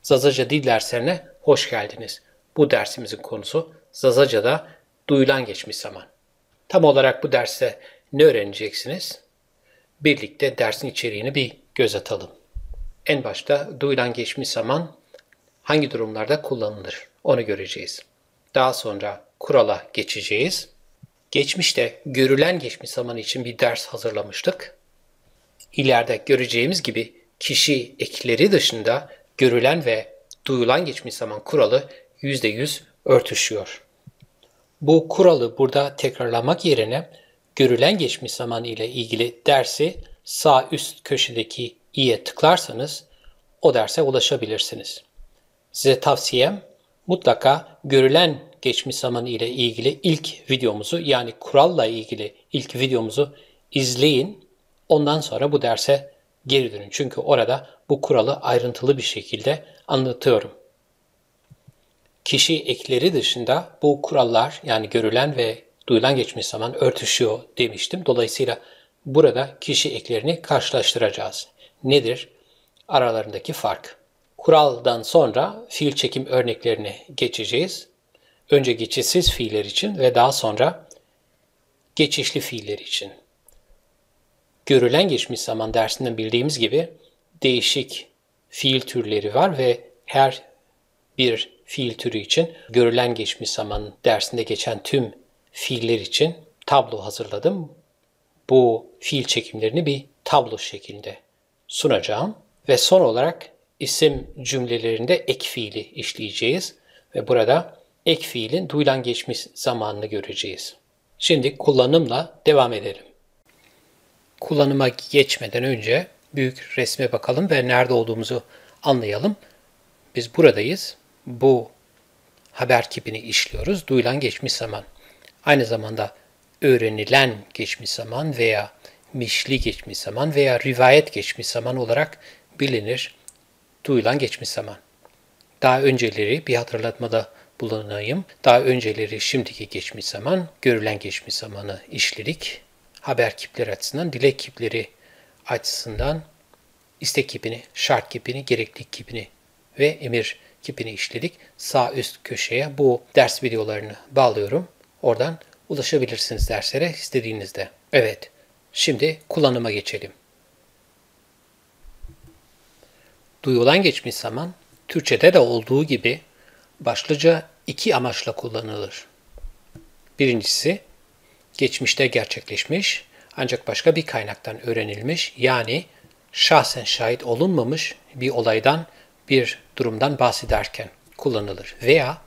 Zazaca dil derslerine hoş geldiniz. Bu dersimizin konusu Zazaca'da duyulan geçmiş zaman. Tam olarak bu derste ne öğreneceksiniz? Birlikte dersin içeriğini bir göz atalım. En başta duyulan geçmiş zaman hangi durumlarda kullanılır onu göreceğiz. Daha sonra kurala geçeceğiz. Geçmişte görülen geçmiş zaman için bir ders hazırlamıştık. İleride göreceğimiz gibi kişi ekleri dışında görülen ve duyulan geçmiş zaman kuralı %100 örtüşüyor. Bu kuralı burada tekrarlamak yerine görülen geçmiş zaman ile ilgili dersi sağ üst köşedeki i'ye tıklarsanız o derse ulaşabilirsiniz. Size tavsiyem mutlaka görülen geçmiş zaman ile ilgili ilk videomuzu yani kuralla ilgili ilk videomuzu izleyin. Ondan sonra bu derse geri dönün. Çünkü orada bu kuralı ayrıntılı bir şekilde anlatıyorum. Kişi ekleri dışında bu kurallar yani görülen ve duyulan geçmiş zaman örtüşüyor demiştim. Dolayısıyla burada kişi eklerini karşılaştıracağız. Nedir aralarındaki fark? Kuraldan sonra fiil çekim örneklerine geçeceğiz. Önce geçişsiz fiiller için ve daha sonra geçişli fiiller için. Görülen geçmiş zaman dersinden bildiğimiz gibi değişik fiil türleri var ve her bir fiil türü için görülen geçmiş zaman dersinde geçen tüm fiiller için tablo hazırladım. Bu fiil çekimlerini bir tablo şeklinde sunacağım ve son olarak isim cümlelerinde ek fiili işleyeceğiz ve burada ek fiilin duyulan geçmiş zamanını göreceğiz. Şimdi kullanımla devam edelim. Kullanıma geçmeden önce büyük resme bakalım ve nerede olduğumuzu anlayalım. Biz buradayız. Bu haber kipini işliyoruz. Duyulan geçmiş zaman. Aynı zamanda öğrenilen geçmiş zaman veya mişli geçmiş zaman veya rivayet geçmiş zaman olarak bilinir. Duyulan geçmiş zaman. Daha önceleri bir hatırlatmada bulunayım. Daha önceleri şimdiki geçmiş zaman, görülen geçmiş zamanı işledik. Haber kipleri açısından, dilek kipleri açısından istek kipini, şart kipini, gereklilik kipini ve emir kipini işledik. Sağ üst köşeye bu ders videolarını bağlıyorum. Oradan ulaşabilirsiniz derslere istediğinizde. Evet, şimdi kullanıma geçelim. Duyulan geçmiş zaman, Türkçe'de de olduğu gibi başlıca iki amaçla kullanılır. Birincisi, geçmişte gerçekleşmiş ancak başka bir kaynaktan öğrenilmiş yani şahsen şahit olunmamış bir olaydan, bir durumdan bahsederken kullanılır. Veya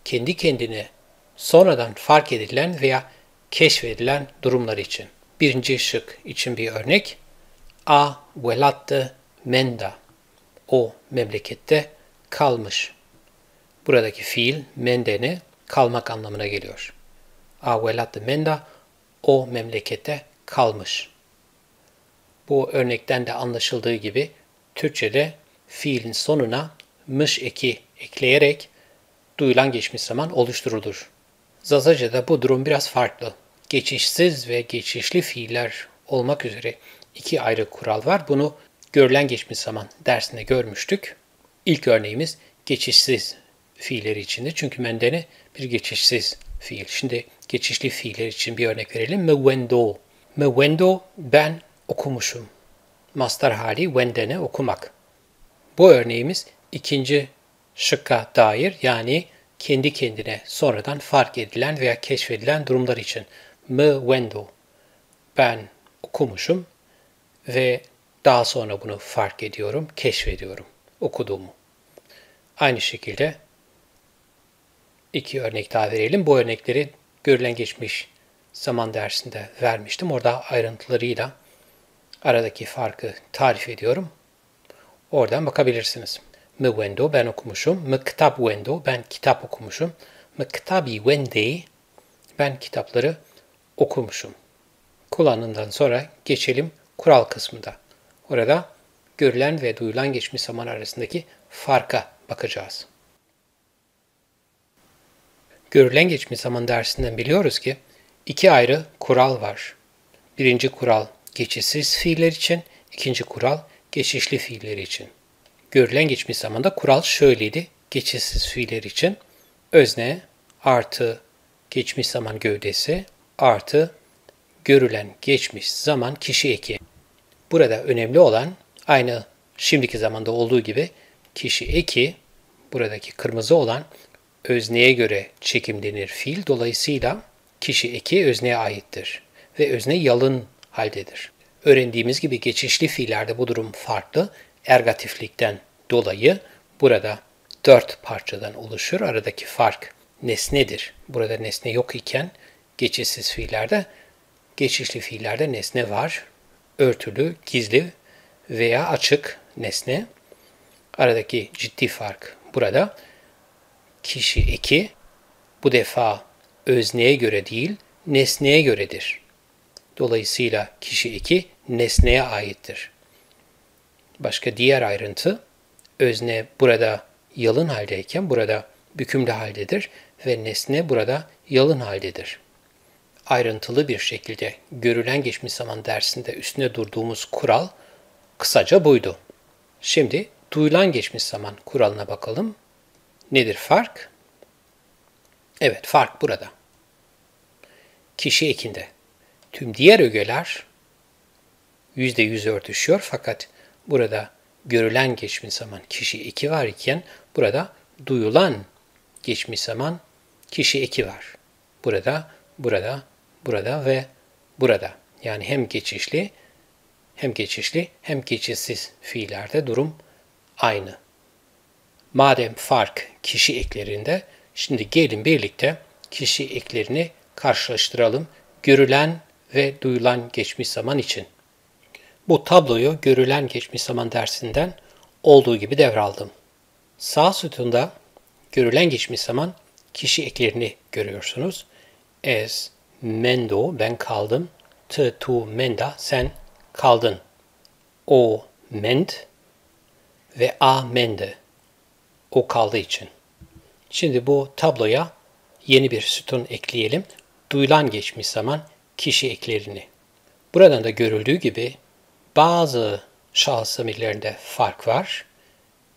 kendi kendine sonradan fark edilen veya keşfedilen durumlar için. Birinci şık için bir örnek. A velatte menda. O memlekette kalmış. Buradaki fiil mendene kalmak anlamına geliyor. A velatte menda. O memlekette kalmış. Bu örnekten de anlaşıldığı gibi Türkçe'de fiilin sonuna mış eki ekleyerek duyulan geçmiş zaman oluşturulur. Zazaca'da bu durum biraz farklı. Geçişsiz ve geçişli fiiller olmak üzere iki ayrı kural var. Bunu görülen geçmiş zaman dersinde görmüştük. İlk örneğimiz geçişsiz fiilleri içindi. Çünkü mendene bir geçişsiz fiil. Şimdi geçişli fiiller için bir örnek verelim. Mewendo. Mewendo ben okumuşum. Mastar hali wendene okumak. Bu örneğimiz ikinci şıkka dair yani kendi kendine sonradan fark edilen veya keşfedilen durumlar için. Mewendo. Ben okumuşum ve daha sonra bunu fark ediyorum, keşfediyorum okuduğumu. Aynı şekilde iki örnek daha verelim. Bu örnekleri görülen geçmiş zaman dersinde vermiştim. Orada ayrıntılarıyla aradaki farkı tarif ediyorum. Oradan bakabilirsiniz. Mwendo ben okumuşum. Mktap wendo ben kitap okumuşum. Mktabi wendey ben kitapları okumuşum. Kullanımdan sonra geçelim kural kısmında. Orada görülen ve duyulan geçmiş zaman arasındaki farka bakacağız. Görülen geçmiş zaman dersinden biliyoruz ki iki ayrı kural var. Birinci kural geçişsiz fiiller için, ikinci kural geçişli fiiller için. görülen geçmiş zamanda kural şöyleydi. Geçişsiz fiiller için özne artı geçmiş zaman gövdesi artı görülen geçmiş zaman kişi eki. Burada önemli olan aynı şimdiki zamanda olduğu gibi kişi eki, buradaki kırmızı olan özneye göre çekimlenir fiil. Dolayısıyla kişi eki özneye aittir ve özne yalın haldedir. Öğrendiğimiz gibi geçişli fiillerde bu durum farklı. Ergatiflikten dolayı burada 4 parçadan oluşur. Aradaki fark nesnedir. Burada nesne yok iken geçişsiz fiillerde, geçişli fiillerde nesne var. Örtülü, gizli veya açık nesne. Aradaki ciddi fark burada. Kişi eki bu defa özneye göre değil, nesneye göredir. Dolayısıyla kişi eki nesneye aittir. Başka diğer ayrıntı, özne burada yalın haldeyken burada bükümlü haldedir ve nesne burada yalın haldedir. Ayrıntılı bir şekilde görülen geçmiş zaman dersinde üstüne durduğumuz kural kısaca buydu. Şimdi duyulan geçmiş zaman kuralına bakalım. Nedir fark? Evet, fark burada. Kişi ekinde. Tüm diğer ögeler %100 örtüşüyor fakat burada görülen geçmiş zaman kişi eki var iken burada duyulan geçmiş zaman kişi eki var. Burada, burada, burada ve burada. Yani hem geçişli hem geçişsiz fiillerde durum aynı. Madem fark kişi eklerinde, şimdi gelin birlikte kişi eklerini karşılaştıralım görülen ve duyulan geçmiş zaman için. Bu tabloyu görülen geçmiş zaman dersinden olduğu gibi devraldım. Sağ sütunda görülen geçmiş zaman kişi eklerini görüyorsunuz. Es, mendo, ben kaldım. Te, tu, menda, sen kaldın. O, mend ve a, mende. O kaldığı için. Şimdi bu tabloya yeni bir sütun ekleyelim. Duyulan geçmiş zaman kişi eklerini. Buradan da görüldüğü gibi bazı şahıs zamirlerinde fark var.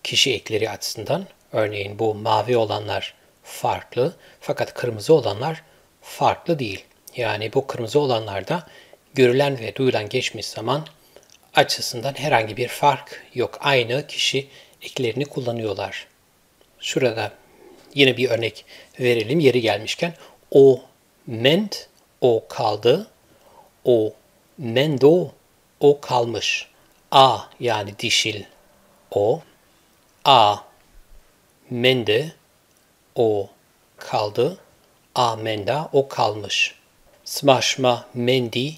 Kişi ekleri açısından. Örneğin bu mavi olanlar farklı fakat kırmızı olanlar farklı değil. Yani bu kırmızı olanlarda görülen ve duyulan geçmiş zaman açısından herhangi bir fark yok. Aynı kişi eklerini kullanıyorlar. Şurada yine bir örnek verelim yeri gelmişken. O mend, o kaldı. O mendo, o kalmış. A yani dişil o. A mende, o kaldı. A menda, o kalmış. Smaşma mendi,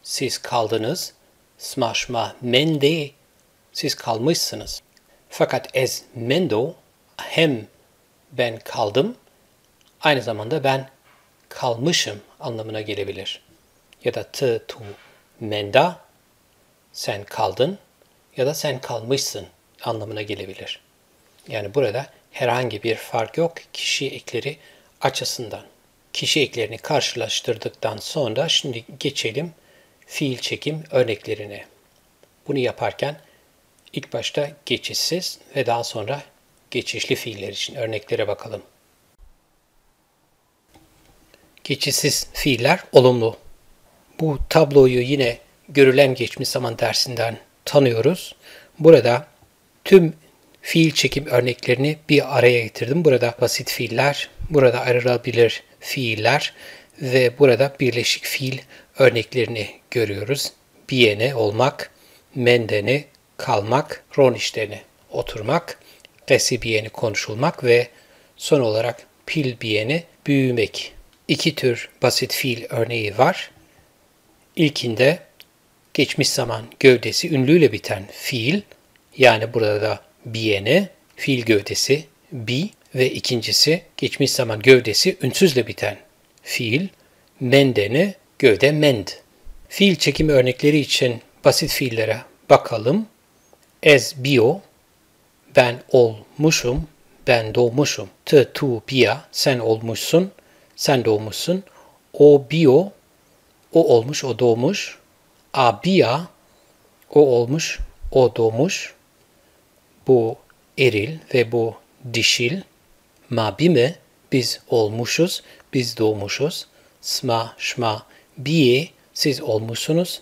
siz kaldınız. Smaşma mende, siz kalmışsınız. Fakat ez mendo, hem ben kaldım, aynı zamanda ben kalmışım anlamına gelebilir. Ya da te, tu, menda, sen kaldın ya da sen kalmışsın anlamına gelebilir. Yani burada herhangi bir fark yok kişi ekleri açısından. Kişi eklerini karşılaştırdıktan sonra şimdi geçelim fiil çekim örneklerine. Bunu yaparken ilk başta geçişsiz ve daha sonra geçişli fiiller için örneklere bakalım. Geçişsiz fiiller olumlu. Bu tabloyu yine görülen geçmiş zaman dersinden tanıyoruz. Burada tüm fiil çekim örneklerini bir araya getirdim. Burada basit fiiller, burada ayrılabilir fiiller ve burada birleşik fiil örneklerini görüyoruz. Biene olmak, mendene kalmak, roniştene oturmak, resibiyeni konuşulmak ve son olarak pilbiyeni büyümek. İki tür basit fiil örneği var. İlkinde geçmiş zaman gövdesi ünlüyle biten fiil, yani burada da biyene, fiil gövdesi bi ve ikincisi geçmiş zaman gövdesi ünsüzle biten fiil, mendene, gövde mend. Fiil çekimi örnekleri için basit fiillere bakalım. Ez bio, ben olmuşum, ben doğmuşum. Te tu bia, sen olmuşsun, sen doğmuşsun. O bio, o olmuş, o doğmuş. A bia, o olmuş, o doğmuş. Bu eril ve bu dişil. Ma bime biz olmuşuz, biz doğmuşuz. Sma, şma, biye siz olmuşsunuz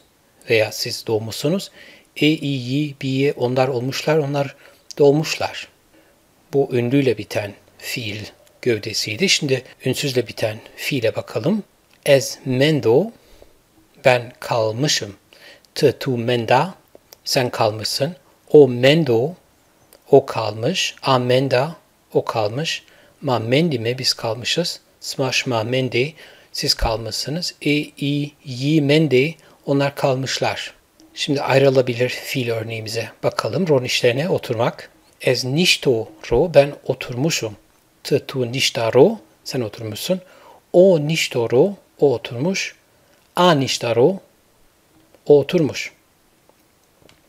veya siz doğmuşsunuz. İyi, biye onlar olmuşlar, onlar doğmuşlar. Bu ünlüyle biten fiil gövdesiydi. Şimdi ünsüzle biten fiile bakalım. Ez mendo, ben kalmışım. Tu menda, sen kalmışsın. O mendo, o kalmış. A menda, o kalmış. Ma mendime, biz kalmışız. Smaşma mendi, siz kalmışsınız. Yi mendi, onlar kalmışlar. Şimdi ayrılabilir fiil örneğimize bakalım. Ron işlerine oturmak. Ez nişto ro, ben oturmuşum. Tu nişta ro, sen oturmuşsun. O nişto ro, o oturmuş. A nişta ro, o oturmuş.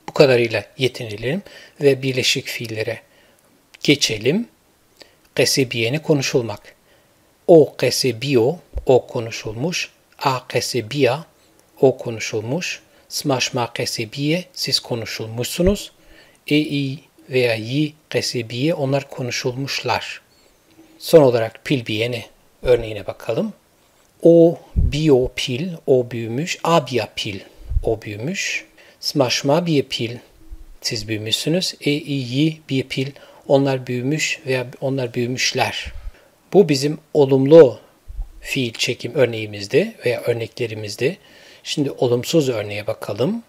Bu kadarıyla yetinelim ve birleşik fiillere geçelim. Kesebiyeni konuşulmak. O kesebiyo, o konuşulmuş. A kesebiya, o konuşulmuş. Smaşma kesebiye, siz konuşulmuşsunuz. İ veya yi kesebiye, onlar konuşulmuşlar. Son olarak pilbiyeni örneğine bakalım. O biyo pil, o büyümüş. Abiya pil, o büyümüş. Smaşma biye pil, siz büyümüşsünüz. İyi biye pil, onlar büyümüş veya onlar büyümüşler. Bu bizim olumlu fiil çekim örneğimizdi veya örneklerimizdi. Şimdi olumsuz örneğe bakalım.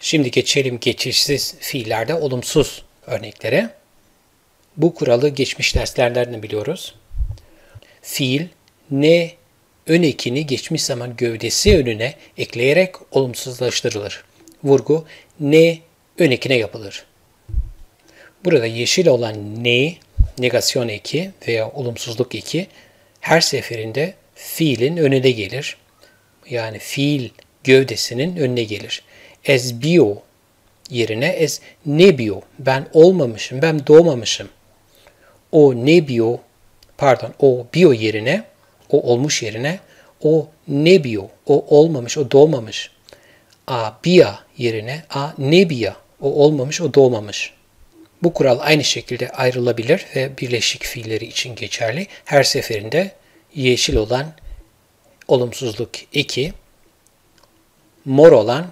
Şimdi geçelim geçişsiz fiillerde olumsuz örneklere. Bu kuralı geçmiş derslerden biliyoruz. Fiil ne ön ekini geçmiş zaman gövdesi önüne ekleyerek olumsuzlaştırılır. Vurgu ne ön ekine yapılır. Burada yeşil olan ne, negasyon eki veya olumsuzluk eki her seferinde fiilin önüne gelir. Yani fiil gövdesinin önüne gelir. Ez bio yerine ez ne bio, ben olmamışım, ben doğmamışım. O ne bio, o bio yerine, o olmuş yerine o ne bio, o olmamış, o doğmamış. A bia yerine a ne bia, o olmamış, o doğmamış. Bu kural aynı şekilde ayrılabilir ve birleşik fiilleri için geçerli. Her seferinde yeşil olan olumsuzluk eki, mor olan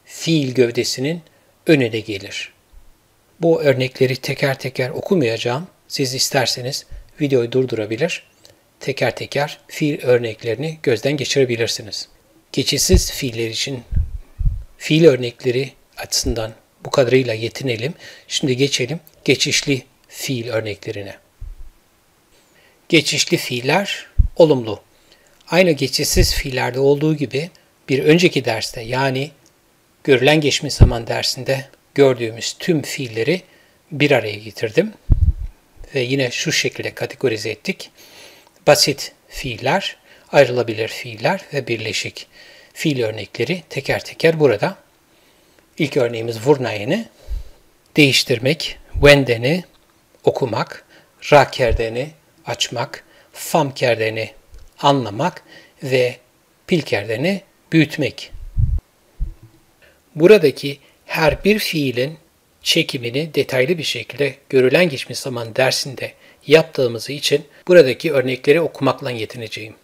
fiil gövdesinin önüne gelir. Bu örnekleri teker teker okumayacağım. Siz isterseniz videoyu durdurabilir, teker teker fiil örneklerini gözden geçirebilirsiniz. Geçişsiz fiiller için fiil örnekleri açısından bu kadarıyla yetinelim. Şimdi geçelim geçişli fiil örneklerine. Geçişli fiiller olumlu. Aynı geçişsiz fiillerde olduğu gibi bir önceki derste yani görülen geçmiş zaman dersinde gördüğümüz tüm fiilleri bir araya getirdim. Ve yine şu şekilde kategorize ettik. Basit fiiller, ayrılabilir fiiller ve birleşik fiil örnekleri teker teker burada. İlk örneğimiz vurnayeni, değiştirmek, wendeni, okumak, rakerdeni, açmak, famkerdeni, anlamak ve pilkerdeni, büyütmek. Buradaki her bir fiilin çekimini detaylı bir şekilde görülen geçmiş zaman dersinde yaptığımız için buradaki örnekleri okumakla yetineceğim.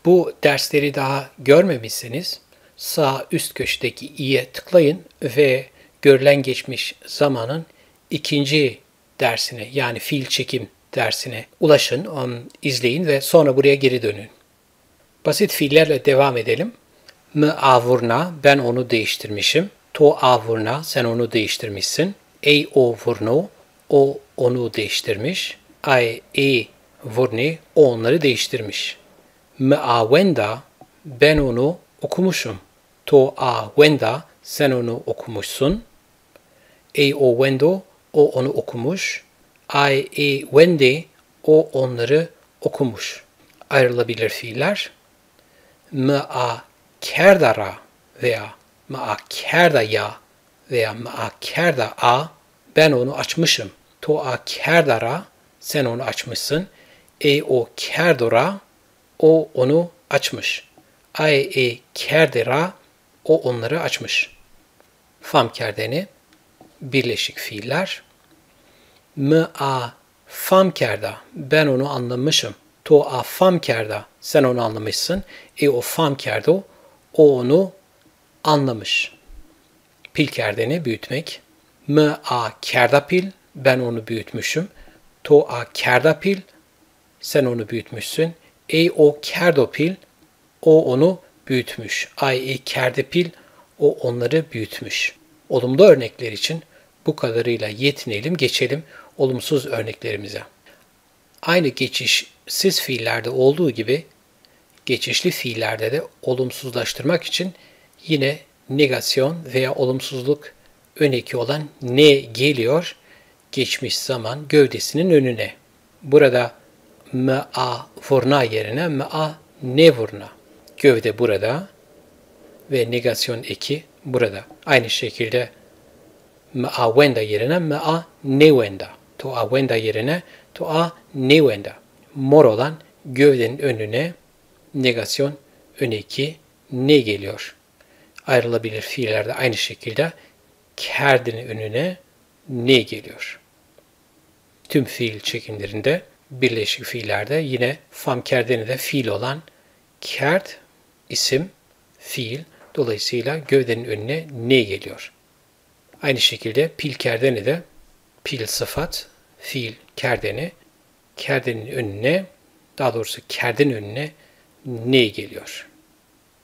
Bu dersleri daha görmemişseniz sağ üst köşedeki i'ye tıklayın ve görülen geçmiş zamanın ikinci dersine yani fiil çekim dersine ulaşın, onu izleyin ve sonra buraya geri dönün. Basit fiillerle devam edelim. M avurna, ben onu değiştirmişim. To avurna, sen onu değiştirmişsin. Ey o vurno, o onu değiştirmiş. Ay vurni, o onları değiştirmiş. M avenda, ben onu okumuşum. To avenda, sen onu okumuşsun. Ey o wendo, o onu okumuş. Ay wendi, o onları okumuş. Ayrılabilir fiiller. Ma kerdara veya ma kerdaya veya ma kerda a, ben onu açmışım. To a kerdara, sen onu açmışsın. O kerdora, o onu açmış. Ay kerdera, o onları açmış. Fam kerdeni birleşik fiiller. a fam kerda. Ben onu anlamışım. To a fam kerda. Sen onu anlamışsın. O fam kerdo. O onu anlamış. Pil kerdeni büyütmek. A kerda pil. Ben onu büyütmüşüm. To a kerda pil. Sen onu büyütmüşsün. O kerdo pil. O onu büyütmüş. Kerde pil. O onları büyütmüş. Olumlu örnekler için bu kadarıyla yetinelim, geçelim olumsuz örneklerimize. Aynı geçişsiz fiillerde olduğu gibi geçişli fiillerde de olumsuzlaştırmak için yine negasyon veya olumsuzluk öneki olan ne geliyor geçmiş zaman gövdesinin önüne. Burada a vurna yerine a ne vurna. Gövde burada ve negasyon eki burada. Aynı şekilde a wenda yerine a ne wenda. To a wenda yerine to a ne wenda. Mor olan gövdenin önüne negasyon öneki ne geliyor. Ayrılabilir fiillerde aynı şekilde kerdenin önüne ne geliyor. Tüm fiil çekimlerinde birleşik fiillerde yine fam kerdeni de fiil olan kerd isim fiil. Dolayısıyla gövdenin önüne ne geliyor. Aynı şekilde pil kerdeni de pil sıfat, fiil kerdeni, kerdenin önüne, daha doğrusu kerdenin önüne ne geliyor.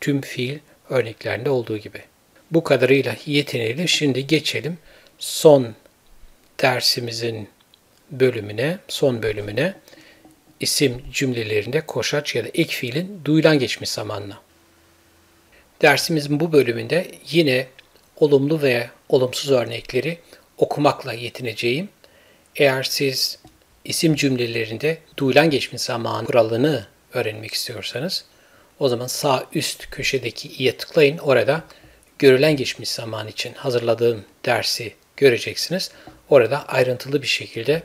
Tüm fiil örneklerinde olduğu gibi. Bu kadarıyla yetinelim. Şimdi geçelim son dersimizin son bölümüne isim cümlelerinde koşaç ya da ek fiilin duyulan geçmiş zamanına. Dersimizin bu bölümünde yine olumlu veya olumsuz örnekleri okumakla yetineceğim. Eğer siz isim cümlelerinde duyulan geçmiş zaman kuralını öğrenmek istiyorsanız o zaman sağ üst köşedeki i'ye tıklayın. Orada görülen geçmiş zaman için hazırladığım dersi göreceksiniz. Orada ayrıntılı bir şekilde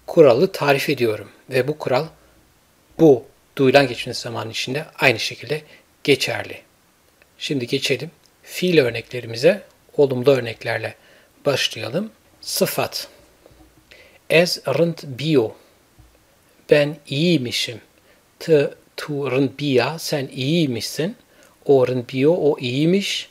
kuralı tarif ediyorum ve bu kural bu duyulan geçmiş zaman içinde aynı şekilde geçerli. Şimdi geçelim fiil örneklerimize, olumlu örneklerle başlayalım. Sıfat. Ez rınt bio. Ben iyiymişim. Tu rınt bia. Sen iyiymişsin. O rınt bio. O iyiymiş.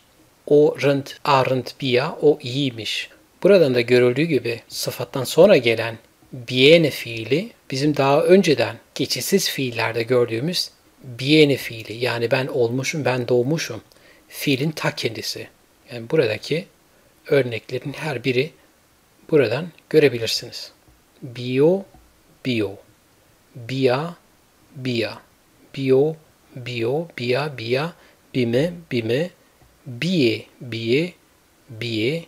O rınt a rınt bia. O iyiymiş. Buradan da görüldüğü gibi sıfattan sonra gelen biene fiili bizim daha önceden geçişsiz fiillerde gördüğümüz biene fiili. Yani ben olmuşum, ben doğmuşum. Fiilin ta kendisi. Yani buradaki örneklerin her biri buradan görebilirsiniz. Bio, bio. Bia, bia. Bio, bio. Bia, bia. Bime, bime. Biye, biye. Biye,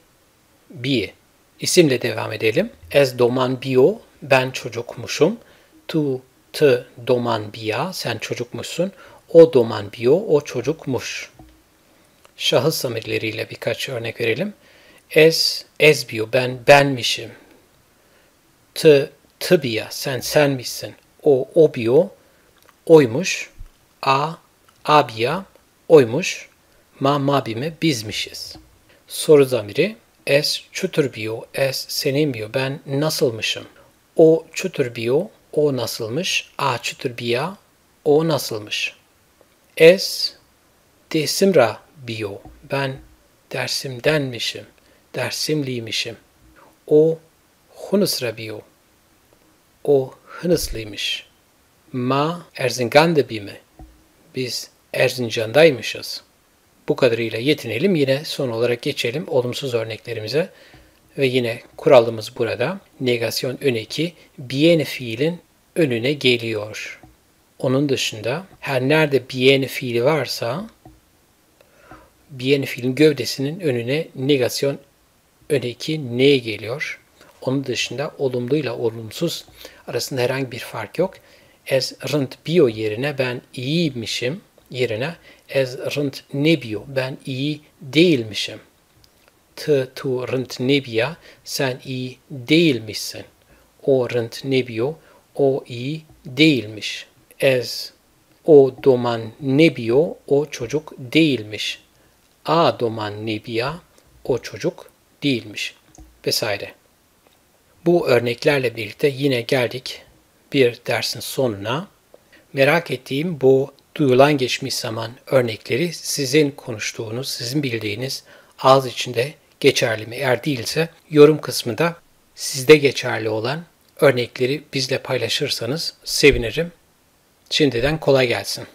biye. İsimle devam edelim. Ez doman bio. Ben çocukmuşum. Tu, te doman bia. Sen çocukmuşsun. O doman bio. O çocukmuş. Şahıs zamirleriyle birkaç örnek verelim. Ez bio, benmişim. Tıbiya, senmişsin. O bio, oymuş. Abiya, oymuş. Mabime, bizmişiz. Soru zamiri. Ez çutur bio, ez senin bio, ben nasılmışım. O çutur bio, o nasılmış. A çutur biya, o nasılmış. Ez desimra bio, ben dersimdenmişim, dersimliymişim. O hunusra bio, o hınıslıymış. Ma Erzincan'da bimi, biz Erzincan'daymışız. Bu kadarıyla yetinelim. Yine son olarak geçelim olumsuz örneklerimize. Ve yine kuralımız burada. Negasyon öneki bien fiilin önüne geliyor. Onun dışında her nerede bien fiili varsa bien fiilin gövdesinin önüne negasyon öneki ne geliyor. Onun dışında olumluyla olumsuz arasında herhangi bir fark yok. Ez rınt bio yerine ben iyiymişim yerine ez rınt ne bio, ben iyi değilmişim. Tu rınt ne bia, sen iyi değilmişsin. O rınt ne bio, o iyi değilmiş. Ez o doman ne bio, o çocuk değilmiş. A doman ne bia, o çocuk değilmiş. Vesaire. Bu örneklerle birlikte yine geldik bir dersin sonuna. Merak ettiğim bu duyulan geçmiş zaman örnekleri sizin konuştuğunuz, sizin bildiğiniz ağız içinde geçerli mi? Eğer değilse yorum kısmında sizde geçerli olan örnekleri bizle paylaşırsanız sevinirim. Şimdiden kolay gelsin.